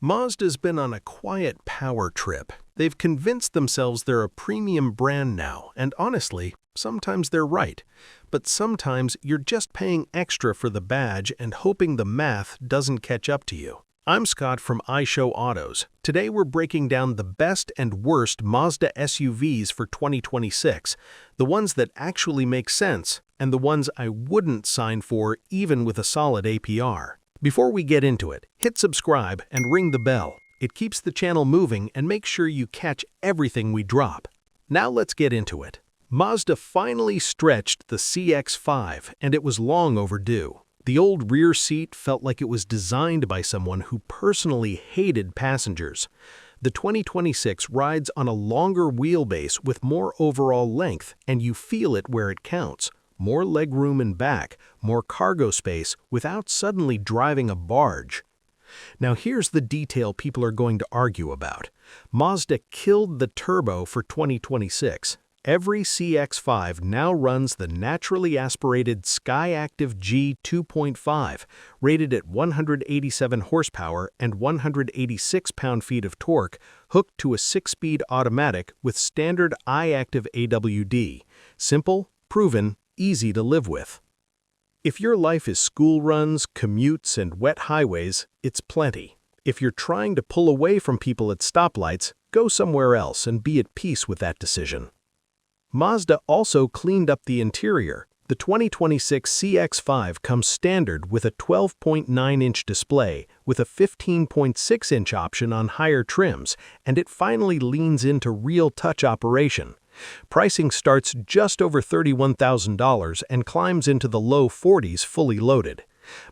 Mazda's been on a quiet power trip. They've convinced themselves they're a premium brand now, and honestly, sometimes they're right. But sometimes you're just paying extra for the badge and hoping the math doesn't catch up to you. I'm Scott from iShow Autos. Today we're breaking down the best and worst Mazda SUVs for 2026, the ones that actually make sense, and the ones I wouldn't sign for even with a solid APR. Before we get into it, hit subscribe and ring the bell. It keeps the channel moving and makes sure you catch everything we drop. Now let's get into it. Mazda finally stretched the CX-5, and it was long overdue. The old rear seat felt like it was designed by someone who personally hated passengers. The 2026 rides on a longer wheelbase with more overall length, and you feel it where it counts. More legroom in back, more cargo space without suddenly driving a barge. Now here's the detail people are going to argue about. Mazda killed the turbo for 2026. Every CX-5 now runs the naturally aspirated Skyactiv G 2.5, rated at 187 horsepower and 186 pound-feet of torque, hooked to a 6-speed automatic with standard iActive AWD. Simple, proven, easy to live with. If your life is school runs, commutes, and wet highways, it's plenty. If you're trying to pull away from people at stoplights, go somewhere else and be at peace with that decision. Mazda also cleaned up the interior. The 2026 CX-5 comes standard with a 12.9-inch display with a 15.6-inch option on higher trims, and it finally leans into real touch operation. Pricing starts just over $31,000 and climbs into the low 40s fully loaded.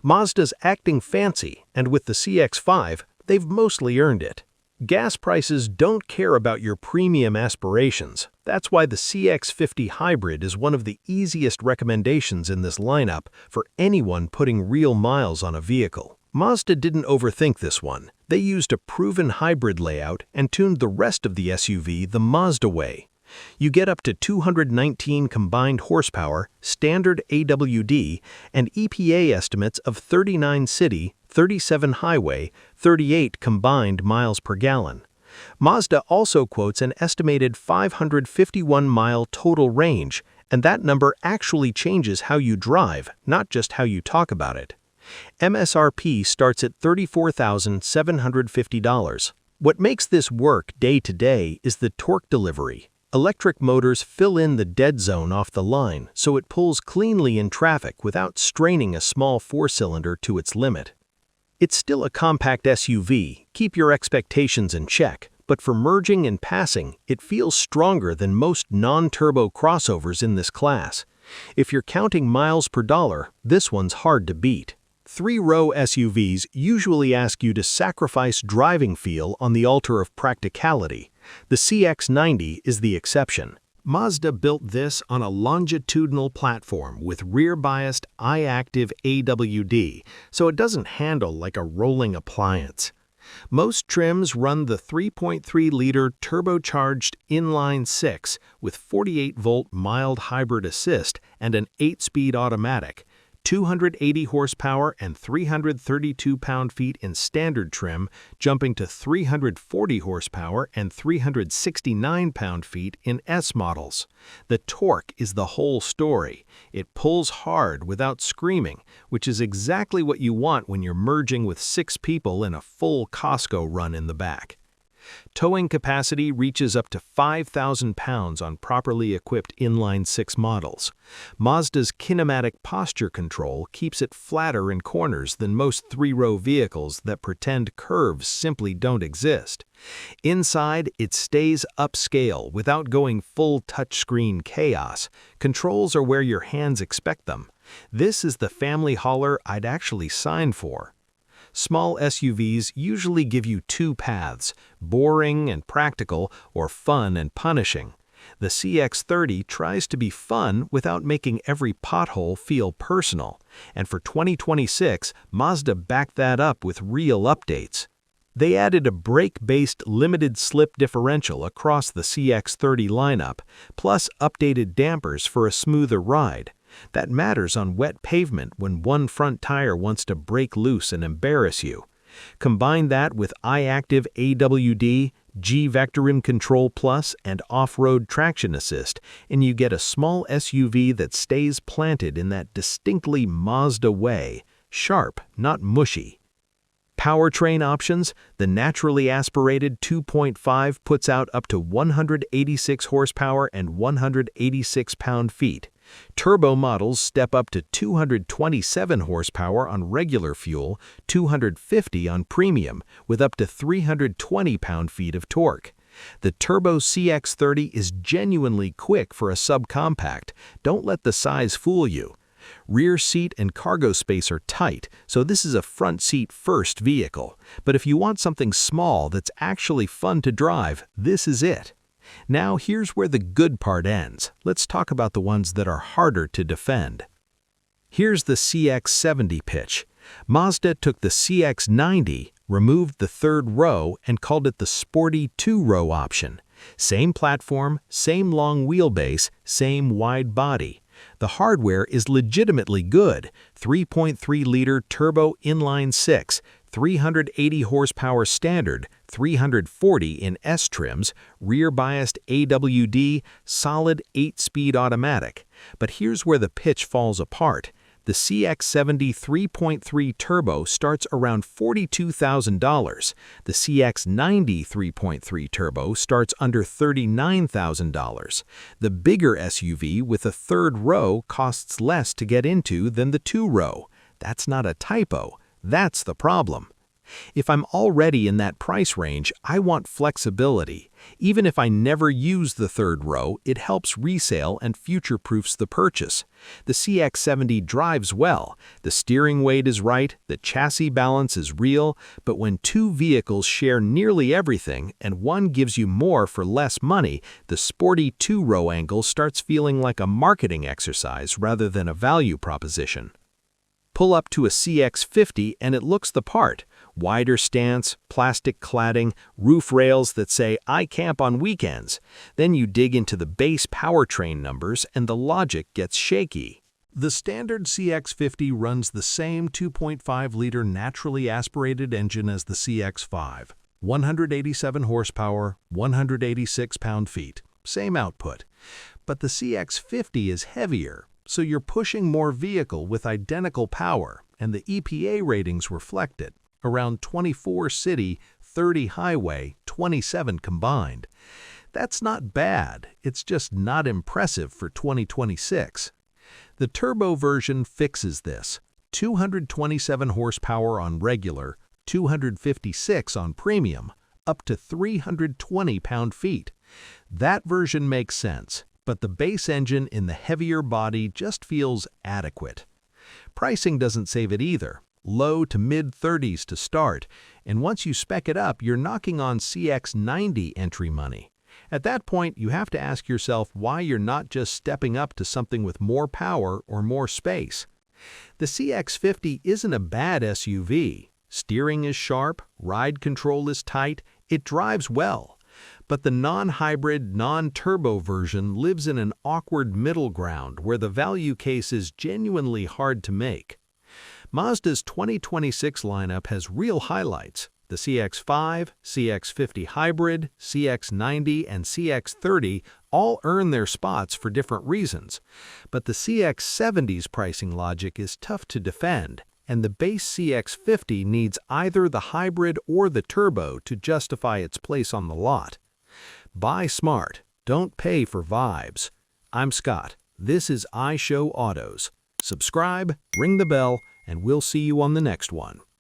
Mazda's acting fancy, and with the CX-5, they've mostly earned it. Gas prices don't care about your premium aspirations. That's why the CX-50 Hybrid is one of the easiest recommendations in this lineup for anyone putting real miles on a vehicle. Mazda didn't overthink this one. They used a proven hybrid layout and tuned the rest of the SUV the Mazda way. You get up to 219 combined horsepower, standard AWD, and EPA estimates of 39 city, 37 highway, 38 combined miles per gallon. Mazda also quotes an estimated 551-mile total range, and that number actually changes how you drive, not just how you talk about it. MSRP starts at $34,750. What makes this work day to day is the torque delivery. Electric motors fill in the dead zone off the line, so it pulls cleanly in traffic without straining a small four-cylinder to its limit. It's still a compact SUV, keep your expectations in check, but for merging and passing, it feels stronger than most non-turbo crossovers in this class. If you're counting miles per dollar, this one's hard to beat. Three-row SUVs usually ask you to sacrifice driving feel on the altar of practicality. The CX-90 is the exception. Mazda built this on a longitudinal platform with rear-biased iActive AWD, so it doesn't handle like a rolling appliance. Most trims run the 3.3-liter turbocharged inline-six with 48-volt mild hybrid assist and an 8-speed automatic, 280 horsepower and 332 pound-feet in standard trim, jumping to 340 horsepower and 369 pound-feet in S models. The torque is the whole story. It pulls hard without screaming, which is exactly what you want when you're merging with 6 people in a full Costco run in the back. Towing capacity reaches up to 5,000 pounds on properly equipped inline-six models. Mazda's kinematic posture control keeps it flatter in corners than most three-row vehicles that pretend curves simply don't exist. Inside, it stays upscale without going full touchscreen chaos. Controls are where your hands expect them. This is the family hauler I'd actually sign for. Small SUVs usually give you two paths, boring and practical or fun and punishing. The CX-30 tries to be fun without making every pothole feel personal, and for 2026, Mazda backed that up with real updates. They added a brake-based limited slip differential across the CX-30 lineup, plus updated dampers for a smoother ride. That matters on wet pavement when one front tire wants to break loose and embarrass you. Combine that with iActive AWD, G-Vectorin Control Plus, and off-road traction assist, and you get a small SUV that stays planted in that distinctly Mazda way, sharp, not mushy. Powertrain options: the naturally aspirated 2.5 puts out up to 186 horsepower and 186 pound-feet. Turbo models step up to 227 horsepower on regular fuel, 250 on premium, with up to 320 pound-feet of torque. The Turbo CX-30 is genuinely quick for a subcompact. Don't let the size fool you. Rear seat and cargo space are tight, so this is a front seat first vehicle. But if you want something small that's actually fun to drive, this is it. Now here's where the good part ends. Let's talk about the ones that are harder to defend. Here's the CX-70 pitch. Mazda took the CX-90, removed the third row, and called it the sporty two-row option. Same platform, same long wheelbase, same wide body. The hardware is legitimately good. 3.3-liter turbo inline-six, 380 horsepower standard, 340 in S trims, rear-biased AWD, solid 8-speed automatic. But here's where the pitch falls apart. The CX-70 3.3 turbo starts around $42,000. The CX-90 3.3 turbo starts under $39,000. The bigger SUV with a third row costs less to get into than the two-row. That's not a typo. That's the problem. If I'm already in that price range, I want flexibility. Even if I never use the third row, it helps resale and future-proofs the purchase. The CX-70 drives well, the steering weight is right, the chassis balance is real, but when two vehicles share nearly everything and one gives you more for less money, the sporty two-row angle starts feeling like a marketing exercise rather than a value proposition. Pull up to a CX-50 and it looks the part. Wider stance, plastic cladding, roof rails that say, "I camp on weekends." Then you dig into the base powertrain numbers and the logic gets shaky. The standard CX-50 runs the same 2.5-liter naturally aspirated engine as the CX-5. 187 horsepower, 186 pound-feet. Same output. But the CX-50 is heavier, so you're pushing more vehicle with identical power, and the EPA ratings reflect it. Around 24 city, 30 highway, 27 combined. That's not bad, it's just not impressive for 2026. The turbo version fixes this. 227 horsepower on regular, 256 on premium, up to 320 pound-feet. That version makes sense, but the base engine in the heavier body just feels adequate. Pricing doesn't save it either. Low to mid-30s to start, and once you spec it up, you're knocking on CX-90 entry money. At that point, you have to ask yourself why you're not just stepping up to something with more power or more space. The CX-50 isn't a bad SUV. Steering is sharp, ride control is tight, it drives well. But the non-hybrid, non-turbo version lives in an awkward middle ground where the value case is genuinely hard to make. Mazda's 2026 lineup has real highlights. The CX-5, CX-50 Hybrid, CX-90, and CX-30 all earn their spots for different reasons. But the CX-70's pricing logic is tough to defend, and the base CX-50 needs either the hybrid or the turbo to justify its place on the lot. Buy smart. Don't pay for vibes. I'm Scott. This is iShow Autos. Subscribe, ring the bell, and we'll see you on the next one.